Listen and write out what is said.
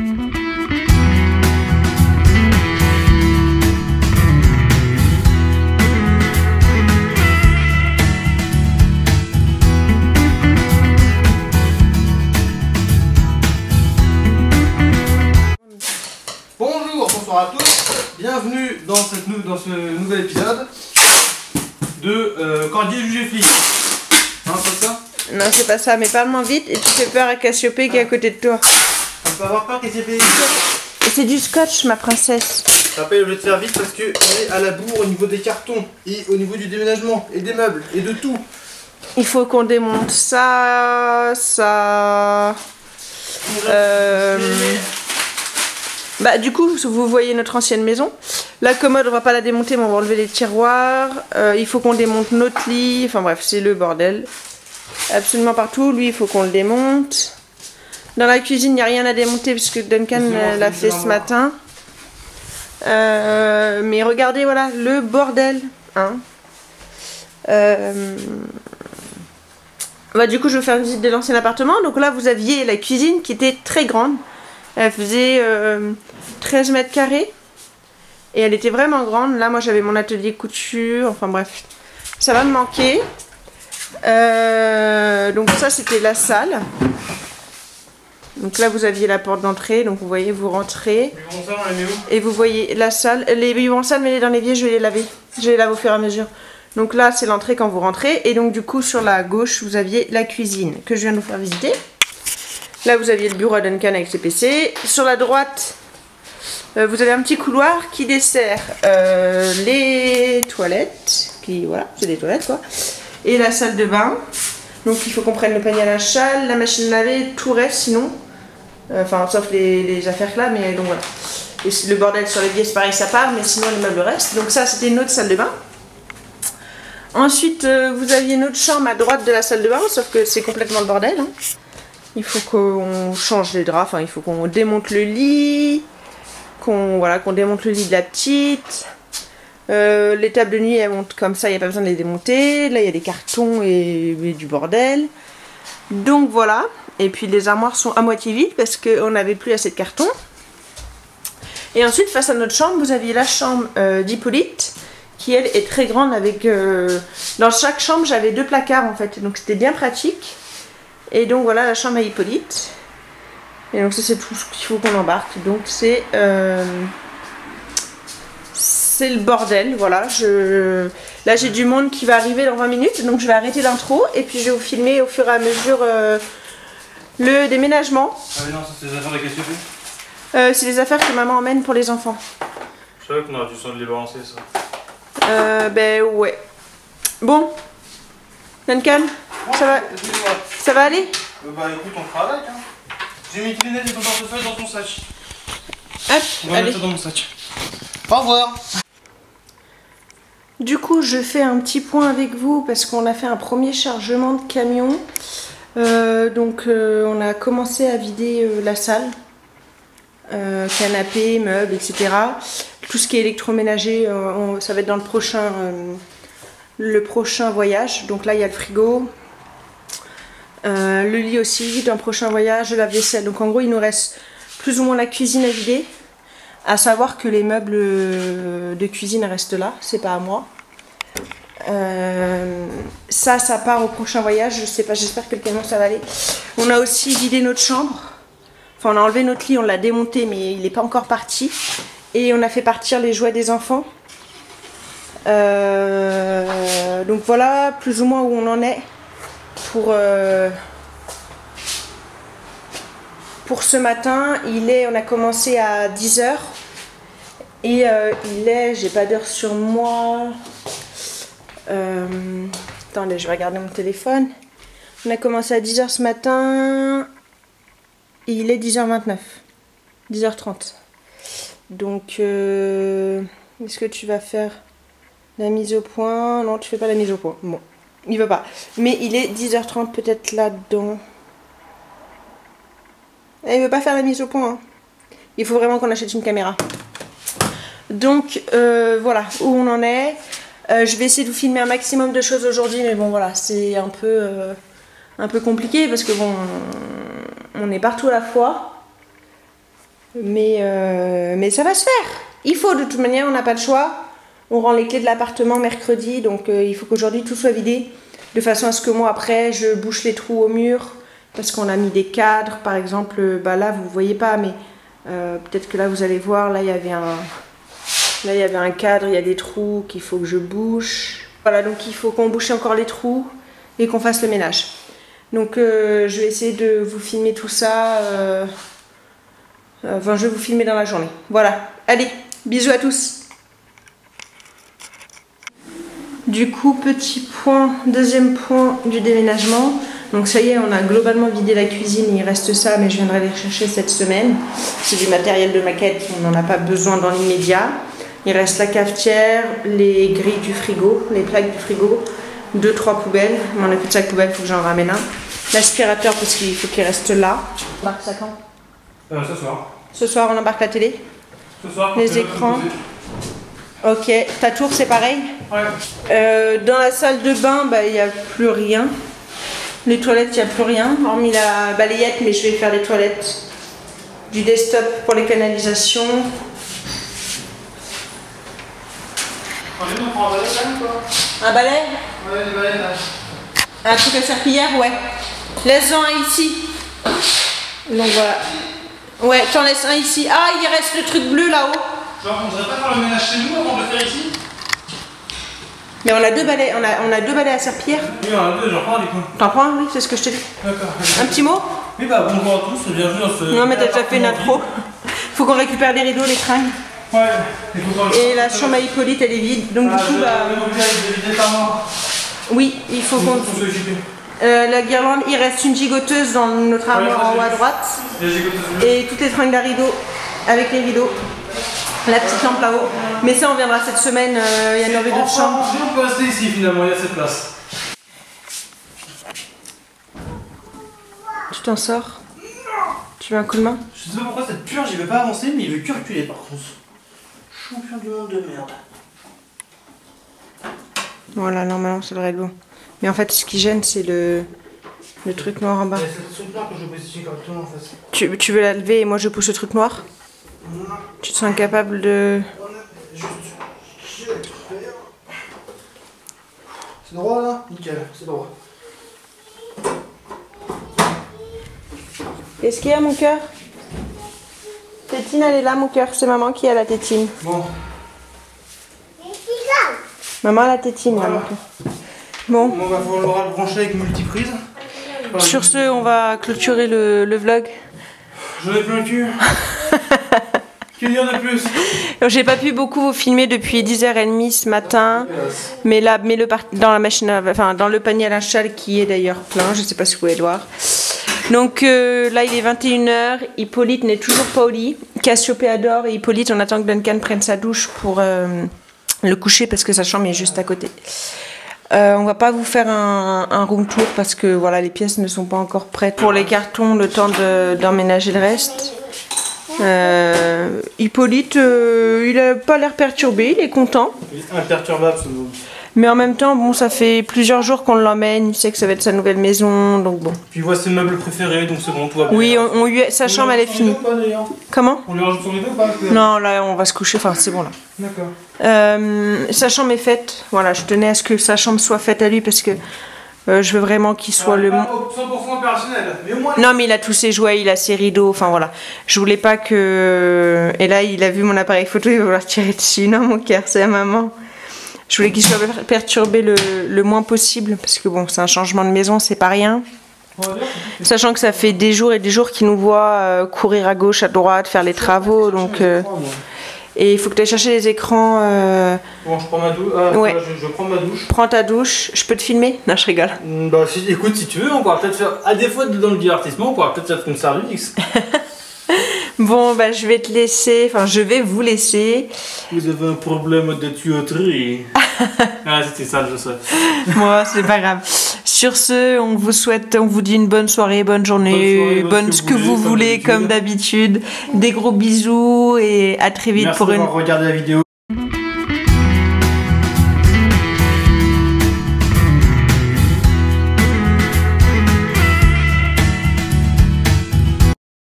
Bonsoir à tous, bienvenue dans ce nouvel épisode de Quand Dieu juge les flics. Non, c'est pas ça? Non, c'est pas ça, mais parle moins vite et tu fais peur à Cassiopée qui est à côté de toi. On peut avoir peur Cassiopée. C'est du scotch, ma princesse. Je rappelle, je vais te faire vite parce qu'on est à la bourre au niveau des cartons et au niveau du déménagement et des meubles et de tout. Il faut qu'on démonte ça. Bah du coup, vous voyez notre ancienne maison. La commode, on va pas la démonter, mais on va enlever les tiroirs. Il faut qu'on démonte notre lit. Enfin bref, c'est le bordel. Absolument partout. Lui, il faut qu'on le démonte. Dans la cuisine, il n'y a rien à démonter puisque Duncan l'a fait ce matin. Mais regardez, voilà, le bordel. Hein. Bah, du coup, je vais faire une visite de l'ancien appartement. Donc là, vous aviez la cuisine qui était très grande. Elle faisait 13 mètres carrés. Et elle était vraiment grande. Là, moi, j'avais mon atelier couture. Enfin, bref. Ça va me manquer. Donc ça, c'était la salle. Donc là, vous aviez la porte d'entrée. Donc, vous voyez, vous rentrez. Et vous voyez la salle. Les vivants salles, mettez dans l'évier, je vais les laver. Je vais les laver au fur et à mesure. Donc là, c'est l'entrée quand vous rentrez. Et donc, du coup, sur la gauche, vous aviez la cuisine que je viens de vous faire visiter. Là, vous aviez le bureau à Duncan avec ses PC. Sur la droite, vous avez un petit couloir qui dessert les toilettes. Voilà, c'est des toilettes, quoi. Et la salle de bain. Donc, il faut qu'on prenne le panier à linge sale, la machine à laver, tout reste sinon. Enfin, sauf les affaires là, mais donc voilà. Et le bordel sur l'évier, c'est pareil, ça part, mais sinon les meubles restent. Donc ça, c'était notre salle de bain. Ensuite, vous aviez notre chambre à droite de la salle de bain, sauf que c'est complètement le bordel. Hein. Il faut qu'on change les draps, enfin il faut qu'on démonte le lit, qu'on démonte le lit de la petite. Les tables de nuit elles montent comme ça, il n'y a pas besoin de les démonter. Là il y a des cartons et du bordel. Donc voilà, et puis les armoires sont à moitié vides parce qu'on n'avait plus assez de cartons. Et ensuite face à notre chambre, vous aviez la chambre d'Hippolyte qui elle est très grande avec... dans chaque chambre j'avais 2 placards en fait, donc c'était bien pratique. Et donc voilà la chambre à Hippolyte. Et donc ça c'est tout ce qu'il faut qu'on embarque. Donc c'est le bordel. Voilà. Là j'ai du monde qui va arriver dans 20 minutes. Donc je vais arrêter l'intro. Et puis je vais vous filmer au fur et à mesure le déménagement. Ah mais non, ça c'est les affaires de Cassiopée. C'est les affaires que maman emmène pour les enfants. Je savais qu'on aurait dû s'en les balancer ça. Ben ouais. Bon. Duncan, ça va aller? Bah écoute, on fera avec. Hein. J'ai mis tes lunettes et ton portefeuille dans ton sac. Hop, on va mettre ça dans mon sac. Au revoir. Du coup, je fais un petit point avec vous parce qu'on a fait un premier chargement de camion. On a commencé à vider la salle. Canapé, meubles, etc. Tout ce qui est électroménager, ça va être dans le prochain voyage. Donc là il y a le frigo, le lit aussi dans le prochain voyage, le lave-vaisselle. Donc en gros il nous reste plus ou moins la cuisine à vider, à savoir que les meubles de cuisine restent là, c'est pas à moi. Ça part au prochain voyage, je sais pas, j'espère que le camion ça va aller. On a aussi vidé notre chambre, enfin on a enlevé notre lit, on l'a démonté mais il n'est pas encore parti. Et on a fait partir les jouets des enfants. Donc voilà plus ou moins où on en est pour ce matin. On a commencé à 10 h et j'ai pas d'heure sur moi. Attendez, je vais regarder mon téléphone. On a commencé à 10 h ce matin et il est 10h29, 10h30. Donc est-ce que tu vas faire la mise au point? Non, tu fais pas la mise au point. Bon, il veut pas. Mais il est 10h30 peut-être là-dedans. Il veut pas faire la mise au point. Hein. Il faut vraiment qu'on achète une caméra. Donc voilà où on en est. Je vais essayer de vous filmer un maximum de choses aujourd'hui, mais bon voilà, c'est un peu compliqué parce que bon, on est partout à la fois. Mais ça va se faire. Il faut, de toute manière, on n'a pas le choix. On rend les clés de l'appartement mercredi, donc il faut qu'aujourd'hui tout soit vidé. De façon à ce que moi, après, je bouche les trous au mur. Parce qu'on a mis des cadres, par exemple. Là, vous ne voyez pas, mais peut-être que là, vous allez voir. Là, il y avait un cadre, il y a des trous qu'il faut que je bouche. Voilà, donc il faut qu'on bouche encore les trous et qu'on fasse le ménage. Donc je vais essayer de vous filmer tout ça. Enfin, je vais vous filmer dans la journée. Voilà. Allez, bisous à tous. Du coup, petit point, deuxième point du déménagement. Donc ça y est, on a globalement vidé la cuisine. Il reste ça, mais je viendrai les chercher cette semaine. C'est du matériel de maquette, on n'en a pas besoin dans l'immédiat. Il reste la cafetière, les grilles du frigo, les plaques du frigo, 2-3 poubelles. On a plus de chaque poubelle, il faut que j'en ramène un. L'aspirateur, parce qu'il faut qu'il reste là. On embarque ça quand? Ce soir. Ce soir, on embarque la télé? Ce soir. Les écrans. Ok, ta tour, c'est pareil? Ouais. Dans la salle de bain, il n'y a plus rien. Les toilettes, il n'y a plus rien, hormis la balayette, mais je vais faire les toilettes. Du desktop pour les canalisations. On prend un balai quand même, quoi. Un balai? Ouais, des balais là. Un truc à serpillière, ouais. Laisse-en un ici. Donc voilà. Ouais, t'en laisses un ici. Ah, il reste le truc bleu là-haut. Genre, on devrait pas faire le ménage chez nous avant de le faire ici? Mais on a deux balais, on a deux balais à serpillière. Oui, on a deux, j'en prends du coup. T'en prends un? Oui, c'est ce que je te dis. D'accord. Un petit mot? Oui, bonjour à tous, bienvenue dans ce... Non, mais t'as déjà fait une intro. Faut qu'on récupère les rideaux, les tringues. Ouais. Et la chambre à Hippolyte, elle est vide. Donc du coup, oui, il faut qu'on... la guirlande, il reste une gigoteuse dans notre armoire en haut à droite. Et toutes les tringues à rideaux, avec les rideaux. La petite lampe là-haut. Mais ça, on viendra cette semaine, il y a une envie de chambre. On peut rester ici finalement, il y a cette place. Tu t'en sors? Tu veux un coup de main? Je sais pas pourquoi cette purge, il veut pas avancer, mais il veut que reculer par contre. Champion du monde de merde. Voilà, normalement ça devrait être bon. Mais en fait, ce qui gêne, c'est le truc noir en bas. C'est ce truc noir que je positionne correctement en fait. Tu veux la lever et moi je pousse le truc noir? Non. Tu te sens incapable de... Juste. C'est droit là? Nickel, c'est droit. Qu'est-ce qu'il y a, mon cœur? Tétine, elle est là, mon cœur. C'est maman qui a la tétine. Bon. Maman a la tétine, voilà. Là, mon cœur. Bon. On va falloir le brancher avec multiprise. Sur ce, on va clôturer le vlog. J'en ai plein le cul. Qu'il y en a plus. J'ai pas pu beaucoup vous filmer depuis 10h30 ce matin. Mais là, mets-le dans la machine, enfin dans le panier à linge sale qui est d'ailleurs plein. Je sais pas si vous pouvez le voir. Donc là, il est 21h. Hippolyte n'est toujours pas au lit. Cassiopée adore et Hippolyte, on attend que Duncan prenne sa douche pour le coucher parce que sa chambre est juste à côté. On va pas vous faire un room tour parce que voilà, les pièces ne sont pas encore prêtes. Pour les cartons, le temps d'emménager le reste. Hippolyte, il a pas l'air perturbé, il est content. Imperturbable ce mot. Mais en même temps, bon, ça fait plusieurs jours qu'on l'emmène, il sait que ça va être sa nouvelle maison, donc bon. Puis il voit ses meubles préférés, donc c'est bon, tout va bien. Oui, sa chambre elle est finie. Comment? On lui rajoute son rideau ou pas? Non, là on va se coucher, enfin c'est bon là. D'accord. Sa chambre est faite, voilà, je tenais à ce que sa chambre soit faite à lui parce que je veux vraiment qu'il soit le... 100% opérationnel, mais au moins... Non mais il a tous ses jouets, il a ses rideaux, enfin voilà. Je voulais pas que... Et là il a vu mon appareil photo, il va vouloir tirer dessus. Non mon cœur, c'est à maman. Je voulais qu'il soit perturbé le moins possible parce que bon, c'est un changement de maison, c'est pas rien. Sachant que ça fait des jours et des jours qu'il nous voit courir à gauche, à droite, faire les travaux, donc... Et il faut que tu ailles chercher les écrans. Bon, je prends ma douche. Ouais. Je prends ma douche. Prends ta douche. Je peux te filmer? Non, je rigole. Bah, écoute, si tu veux, on pourra peut-être faire. À défaut d'être dans le divertissement, on pourra peut-être faire une Sardunix. Bon, bah, je vais te laisser. Enfin, je vais vous laisser. Vous avez un problème de tuyauterie. Ah, c'était sale, je sais. Moi, c'est pas grave. Sur ce, on vous dit une bonne soirée, bonne journée, bonne ce que vous voulez, comme d'habitude. Des gros bisous et à très vite. Merci d'avoir regardé la vidéo.